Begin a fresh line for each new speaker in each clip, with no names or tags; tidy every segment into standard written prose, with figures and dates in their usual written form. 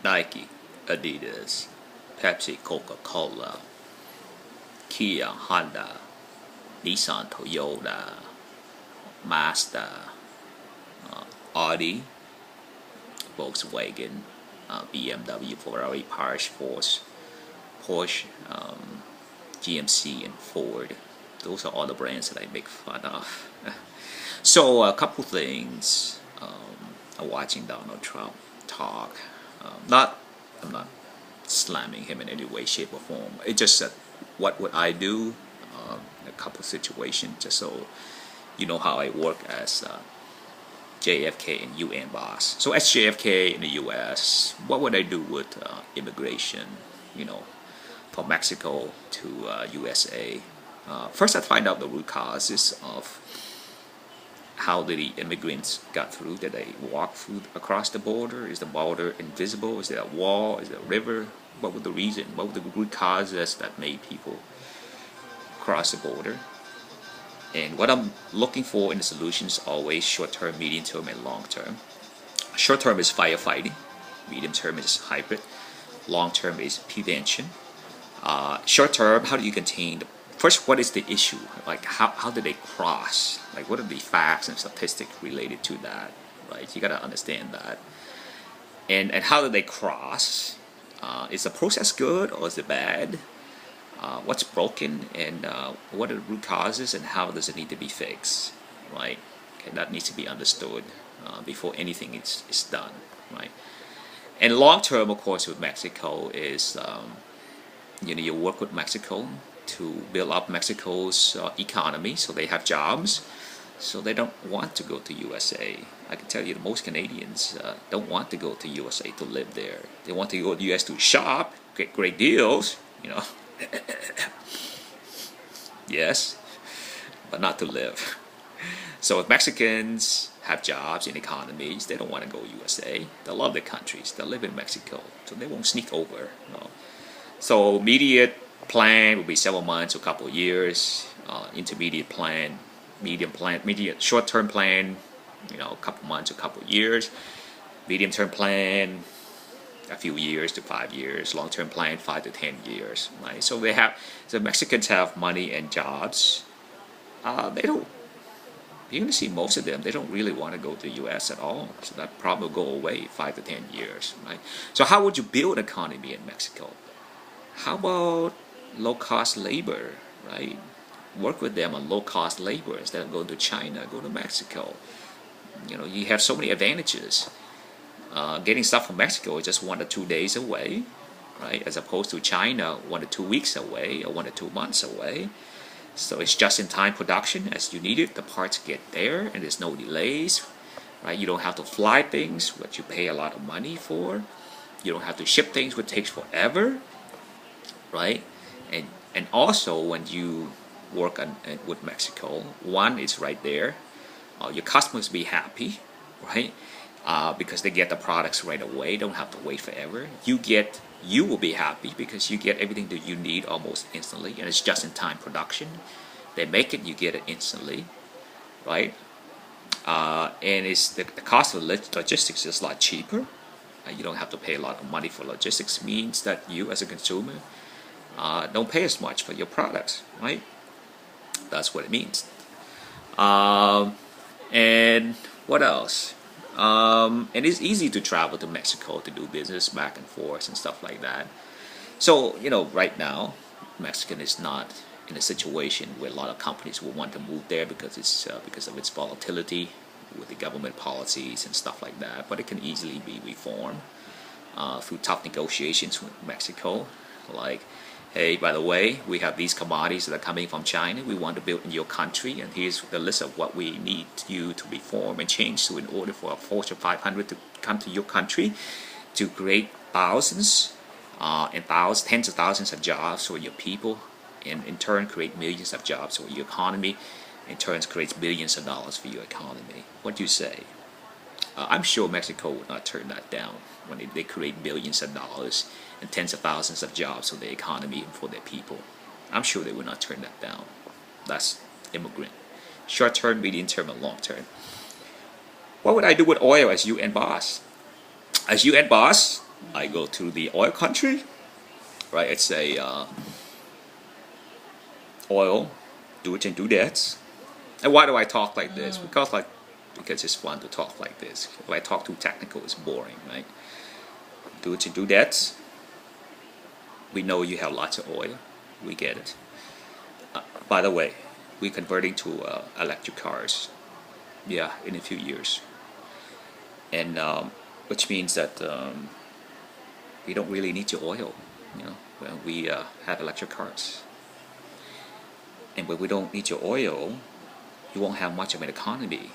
Nike, Adidas, Pepsi, Coca-Cola, Kia, Honda, Nissan, Toyota, Mazda, Audi, Volkswagen, BMW, Ferrari, Porsche, GMC, and Ford. Those are all the brands that I make fun of. So a couple things. Watching Donald Trump talk. I'm not slamming him in any way, shape, or form. It's just that what would I do? A couple situations, just so you know how I work as JFK and UN boss. So as JFK in the U.S., what would I do with immigration? You know, from Mexico to USA. First, I'd find out the root causes of how the immigrants got through. Did they walk through across the border? Is the border invisible? Is there a wall? Is there a river? What was the reason? What were the root causes that made people cross the border? And what I'm looking for in the solutions always short-term, medium-term, and long-term. Short-term is firefighting. Medium-term is hybrid. Long-term is prevention. Short-term, how do you contain first, what is the issue? Like, how did they cross? Like, what are the facts and statistics related to that? Right? You got to understand that. And how did they cross? Is the process good or is it bad? What's broken and what are the root causes and how does it need to be fixed? Right? Okay, that needs to be understood before anything is done. Right? And long term, of course, with Mexico is you work with Mexico to build up Mexico's economy so they have jobs, so they don't want to go to USA. I can tell you that most Canadians don't want to go to USA to live there. They want to go to US to shop, get great deals, you know. Yes, but not to live. So if Mexicans have jobs and economies, they don't want to go USA. They love their countries. They live in Mexico, so they won't sneak over. You know. So immediate plan will be several months, a couple of years. Intermediate plan, short-term plan, a couple months, a couple of years. Medium-term plan, a few years to 5 years. Long-term plan, 5 to 10 years. Right? So Mexicans have money and jobs. They don't. You're going to see most of them. They don't really want to go to the U.S. at all. So that probably will go away 5 to 10 years. Right? So how would you build an economy in Mexico? How about low-cost labor, right? Work with them on low-cost labor instead of going to China, go to Mexico. You have so many advantages. Getting stuff from Mexico is just 1 to 2 days away, right? As opposed to China, 1 to 2 weeks away or 1 to 2 months away. So it's just-in-time production as you need it. The parts get there and there's no delays, right? You don't have to fly things, what you pay a lot of money for. You don't have to ship things, which takes forever, right? And also when you work with Mexico, one is right there. Your customers be happy, right? Because they get the products right away, don't have to wait forever. You will be happy because you get everything that you need almost instantly, and it's just-in-time production. They make it, you get it instantly, right? And it's the cost of logistics is a lot cheaper. You don't have to pay a lot of money for logistics. Means that you, as a consumer, don't pay as much for your products, right? That's what it means. And what else? And it's easy to travel to Mexico to do business back and forth and stuff like that. So, right now, Mexico is not in a situation where a lot of companies will want to move there because of its volatility with the government policies and stuff like that. But it can easily be reformed through tough negotiations with Mexico. Like, hey, by the way, we have these commodities that are coming from China. We want to build in your country, and here's the list of what we need you to reform and change to in order for a Fortune 500 to come to your country to create thousands and tens of thousands of jobs for your people, and in turn create millions of jobs for your economy. In turn, creates billions of dollars for your economy. What do you say? I'm sure Mexico would not turn that down when they create billions of dollars and tens of thousands of jobs for their economy and for their people. I'm sure they would not turn that down. That's immigrant. Short term, medium term, and long term. What would I do with oil as UN boss? As UN boss, I go to the oil country, right? It's a oil, do it and do that. And why do I talk like this? Because it's fun to talk like this. If I talk too technical, it's boring, right? Do it and do that. We know you have lots of oil. We get it. By the way, we're converting to electric cars. Yeah, in a few years, and which means that we don't really need your oil. When we have electric cars, and when we don't need your oil, you won't have much of an economy.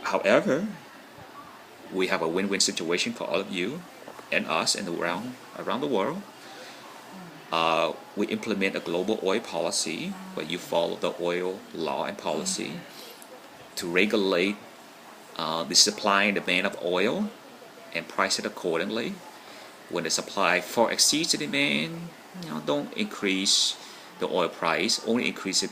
However, we have a win-win situation for all of you and us and around the world. We implement a global oil policy where you follow the oil law and policy to regulate the supply and demand of oil and price it accordingly. When the supply far exceeds the demand, don't increase the oil price. Only increase it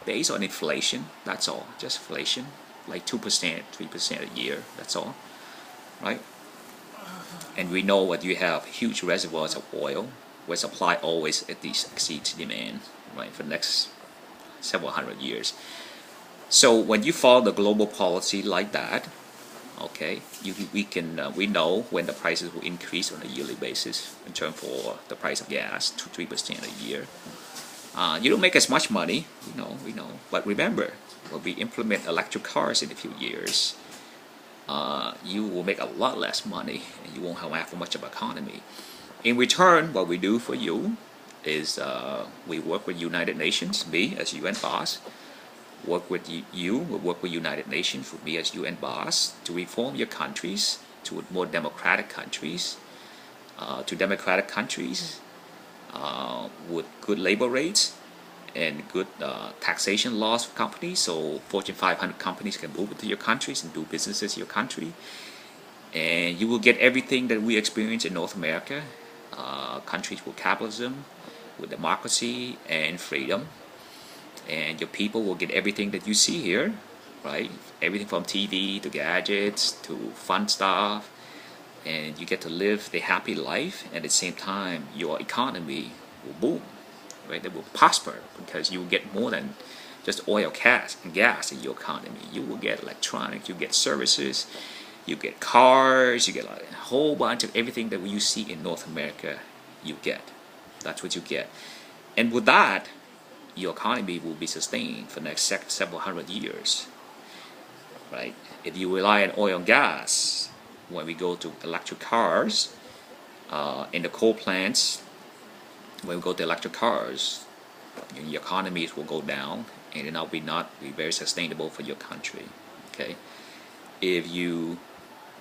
based on inflation. That's all. Just inflation, like 2%, 3% a year. That's all, right? And we know that you have huge reservoirs of oil where supply always at least exceeds demand, right, for the next several hundred years. So when you follow the global policy like that, okay, we know when the prices will increase on a yearly basis in terms for the price of gas, 2-3% a year. You don't make as much money, we know. But remember, when we implement electric cars in a few years, you will make a lot less money and you won't have much of an economy. In return, what we do for you is we work with United Nations, me as UN boss, work with we work with United Nations, with me as UN boss, to reform your countries to more democratic countries, with good labor rates and good taxation laws for companies, so Fortune 500 companies can move into your countries and do businesses in your country. And you will get everything that we experience in North America, countries with capitalism, with democracy and freedom. And your people will get everything that you see here, right? Everything from TV to gadgets to fun stuff. And you get to live the happy life, and at the same time your economy will boom, right? It will prosper because you will get more than just oil, gas in your economy. You will get electronics, you get services, you get cars, you get a whole bunch of everything that you see in North America. You get. That's what you get. And with that, your economy will be sustained for the next several hundred years, right? If you rely on oil and gas, when we go to electric cars, in the coal plants, when we go to electric cars, your economies will go down, and it will not be very sustainable for your country. Okay, if you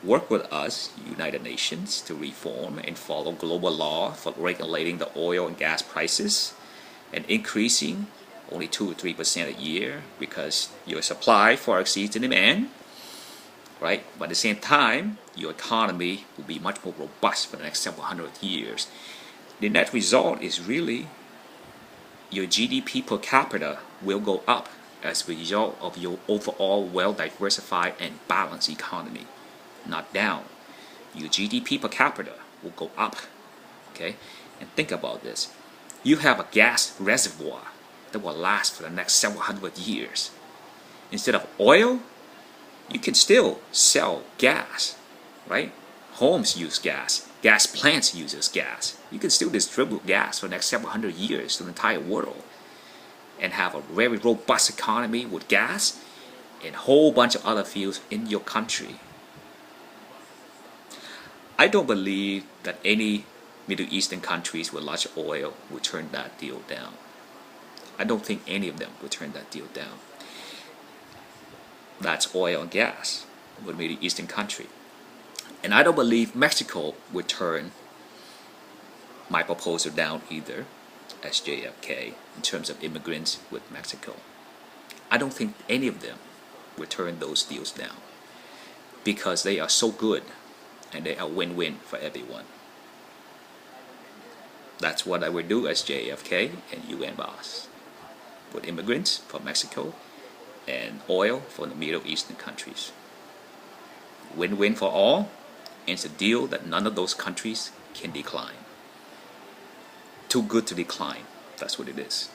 work with us, United Nations, to reform and follow global law for regulating the oil and gas prices and increasing only 2 or 3% a year because your supply far exceeds the demand, right? But at the same time, your economy will be much more robust for the next several hundred years. The net result is really your GDP per capita will go up as a result of your overall well-diversified and balanced economy, not down. Your GDP per capita will go up, okay? And think about this. You have a gas reservoir that will last for the next several hundred years. Instead of oil, you can still sell gas, right? Homes use gas. Gas plants uses gas. You can still distribute gas for the next several hundred years to the entire world and have a very robust economy with gas and a whole bunch of other fields in your country. I don't believe that any Middle Eastern countries with lots of oil will turn that deal down. I don't think any of them will turn that deal down. That's oil and gas with Middle Eastern country. And I don't believe Mexico would turn my proposal down either as JFK in terms of immigrants with Mexico. I don't think any of them would turn those deals down because they are so good and they are win-win for everyone. That's what I would do as JFK and UN boss, with immigrants from Mexico and oil from the Middle Eastern countries. Win-win for all, and it's a deal that none of those countries can decline. Too good to decline. That's what it is.